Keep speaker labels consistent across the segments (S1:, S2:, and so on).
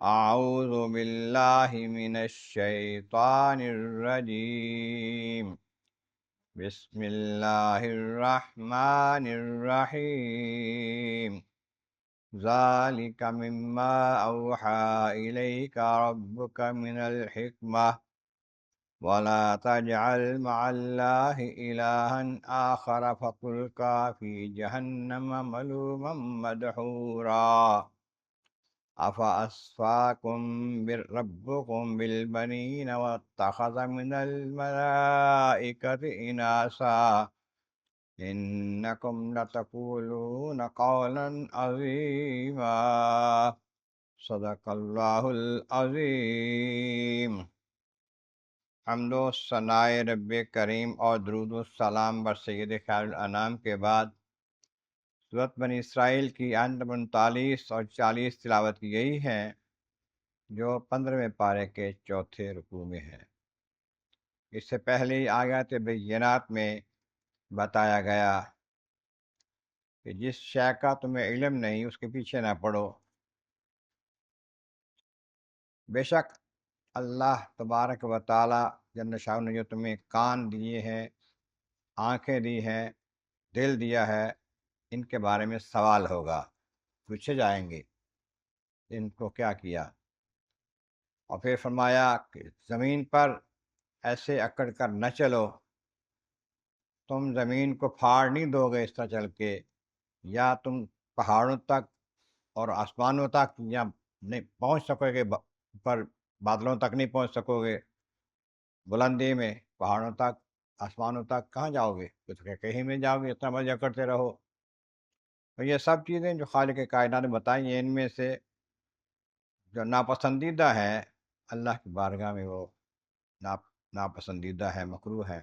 S1: اعوذ باللہ من الشیطان الرجیم، بسم اللہ الرحمن الرحیم، ذالک مما اوحی الیک ربک من الحکمہ ولا تجعل مع اللہ الہا آخر فتلقى فی جہنم ملوما مدحورا، افاسفاکم ربکم بالبنین واتخذ من الملائکۃ اناسا انکم لتقولون قولا عظیما، صدق اللہ العظیم۔ حمد و ثناء رب کریم اور درود السلام بر سید خیر الانام کے بعد سورۃ بنی اسرائیل کی آیت نمبر 39 اور 40 تلاوت کی گئی ہے، جو 15ویں پارے کے چوتھے رکوع میں ہے۔ اس سے پہلے آیات بینات میں بتایا گیا کہ جس شے کا تمہیں علم نہیں اس کے پیچھے نہ پڑو۔ بے شک اللہ تبارک و تعالی جل شانہ نے جو تمہیں کان دیے ہیں، آنکھیں دی ہیں، دل دیا ہے، ان کے بارے میں سوال ہوگا، پوچھے جائیں گے ان کو کیا کیا۔ اور پھر فرمایا کہ زمین پر ایسے اکڑ کر نہ چلو، تم زمین کو پھاڑ نہیں دو گے اس طرح چل کے، یا تم پہاڑوں تک اور آسمانوں تک یا نہیں پہنچ سکو گے، پر بادلوں تک نہیں پہنچ سکو گے، بلندی میں پہاڑوں تک آسمانوں تک کہاں جاؤ گے؟ تو کہیں میں جاؤ گے، اتنا مزہ کرتے رہو۔ تو یہ سب چیزیں جو خالق کائنات نے بتائی ہیں، ان میں سے جو ناپسندیدہ ہیں اللہ کی بارگاہ میں وہ ناپسندیدہ ہے، مکروہ ہے،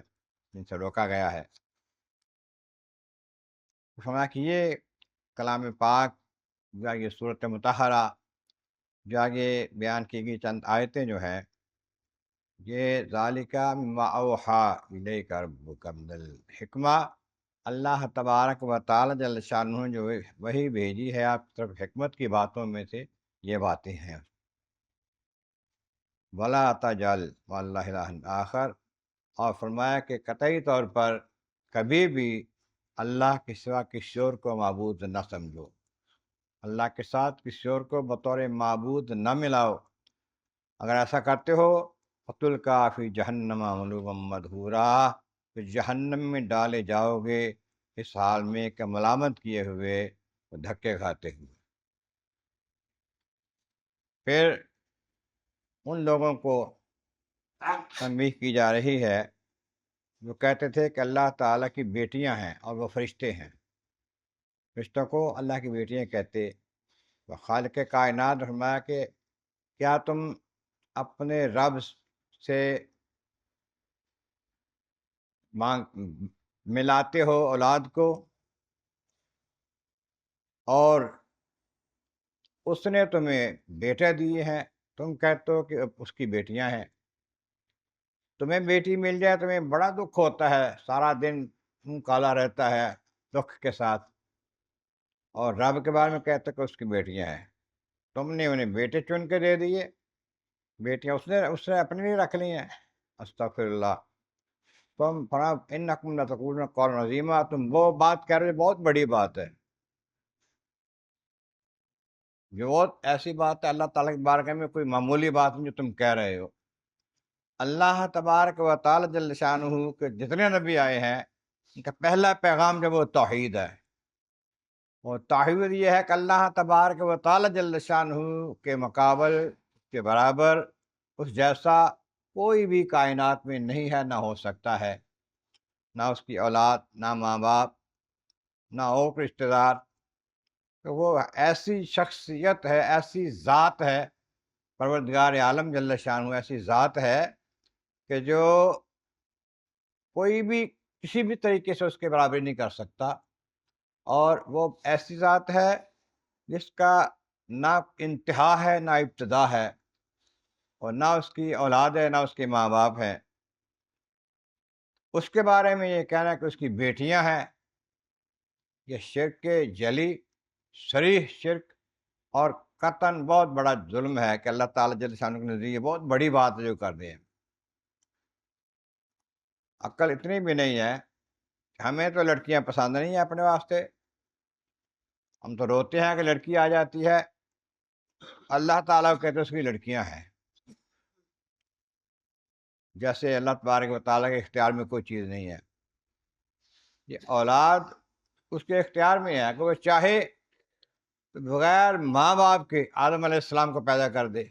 S1: جن سے روکا گیا ہے۔ فرمایا کہ یہ کلام پاک یا یہ صورت مطہرہ جو آگے بیان کی گئی چند آیتیں جو ہیں، یہ ذالک مما اوحی الیک ربک من الحکمہ، اللہ تبارک و تعالی جل شانہ جو وہی بھیجی ہے آپ کی طرف حکمت کی باتوں میں سے یہ باتیں ہیں۔ ولا تجعل مع اللہ الہ آخر، اور فرمایا کہ قطعی طور پر کبھی بھی اللہ کے سوا کسی اور کو معبود نہ سمجھو، اللہ کے ساتھ کسی اور کو بطور معبود نہ ملاؤ۔ اگر ایسا کرتے ہو فَتُلْقَىٰ فِي جَهَنَّمَ مَلُومًا مَدْحُورًا، تو جہنم میں ڈالے جاؤ گے اس حال میں کہ ملامت کیے ہوئے، دھکے کھاتے ہوئے۔ پھر ان لوگوں کو تنبیہ کی جا رہی ہے جو کہتے تھے کہ اللہ تعالیٰ کی بیٹیاں ہیں اور وہ فرشتے ہیں، فرشتوں کو اللہ کی بیٹیاں کہتے۔ تو خالق کائنات نے فرمایا کہ کیا تم اپنے رب سے ملاتے ہو اولاد کو، اور اس نے تمہیں بیٹے دیے ہیں، تم کہتے ہو کہ اس کی بیٹیاں ہیں۔ تمہیں بیٹی مل جائے تمہیں بڑا دکھ ہوتا ہے، سارا دن منہ کالا رہتا ہے دکھ کے ساتھ، اور رب کے بارے میں کہتے کہ اس کی بیٹیاں ہیں۔ تم نے انہیں بیٹے چن کے دے دیے، بیٹیاں اس نے اپنے لیے رکھ لی ہیں۔ استغفر اللہ۔ تم انکم لتقولون قولا عظیما، تم وہ بات کہہ رہے ہو بہت بڑی بات ہے، جو بہت ایسی بات ہے اللہ تعالیٰ کی بارگاہ میں کوئی معمولی بات نہیں جو تم کہہ رہے ہو۔ اللہ تبارک و تعالی جل شانہ کے جتنے نبی آئے ہیں، ان کا پہلا پیغام جو وہ توحید ہے۔ وہ توحید یہ ہے کہ اللہ تبارک و تعالی جل شانہ کے مقابل، کے برابر، اس جیسا کوئی بھی کائنات میں نہیں ہے، نہ ہو سکتا ہے، نہ اس کی اولاد، نہ ماں باپ، نہ اور رشتہ دار۔ تو وہ ایسی شخصیت ہے، ایسی ذات ہے، پروردگار عالم جل شانہ ایسی ذات ہے کہ جو کوئی بھی کسی بھی طریقے سے اس کے برابری نہیں کر سکتا، اور وہ ایسی ذات ہے جس کا نہ انتہا ہے نہ ابتدا ہے، اور نہ اس کی اولاد ہے نہ اس کے ماں باپ ہیں۔ اس کے بارے میں یہ کہنا کہ اس کی بیٹیاں ہیں، یہ شرک جلی، صریح شرک اور قطعاً بہت بڑا ظلم ہے کہ اللہ تعالیٰ جل شانہ کے نزدیک یہ بہت بڑی بات ہے جو کر دیں۔ عقل اتنی بھی نہیں ہے کہ ہمیں تو لڑکیاں پسند نہیں ہیں اپنے واسطے، ہم تو روتے ہیں کہ لڑکی آ جاتی ہے، اللہ تعالیٰ کو کہتے ہیں اس کی لڑکیاں ہیں، جیسے اللہ تبارک و تعالیٰ کے اختیار میں کوئی چیز نہیں ہے۔ یہ اولاد اس کے اختیار میں ہے کہ وہ چاہے تو بغیر ماں باپ کے آدم علیہ السلام کو پیدا کر دے،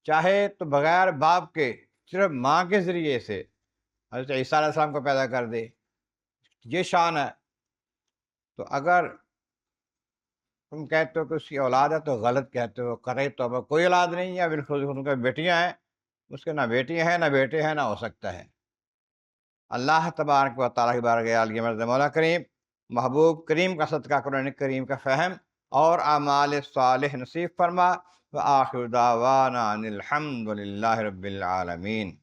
S1: چاہے تو بغیر باپ کے صرف ماں کے ذریعے سے حضرت عیسیٰ علیہ السلام کو پیدا کر دے، یہ شان ہے۔ تو اگر تم کہتے ہو کہ اس کی اولاد ہے تو غلط کہتے ہو، قطعی طور پر کوئی اولاد نہیں ہے، بالخصوص ان کے بیٹیاں ہیں، اس کے نہ بیٹیاں ہیں نہ بیٹے ہیں نہ ہو سکتا ہے۔ اللہ تبارک و تعالیٰ کی بارگاہ عالیہ مرض مولا کریم محبوب کریم کا صدقہ قرآن کریم کا فہم اور اعمال صالح نصیب فرما۔ وآخر دعوانا ان الحمد للہ رب العالمین۔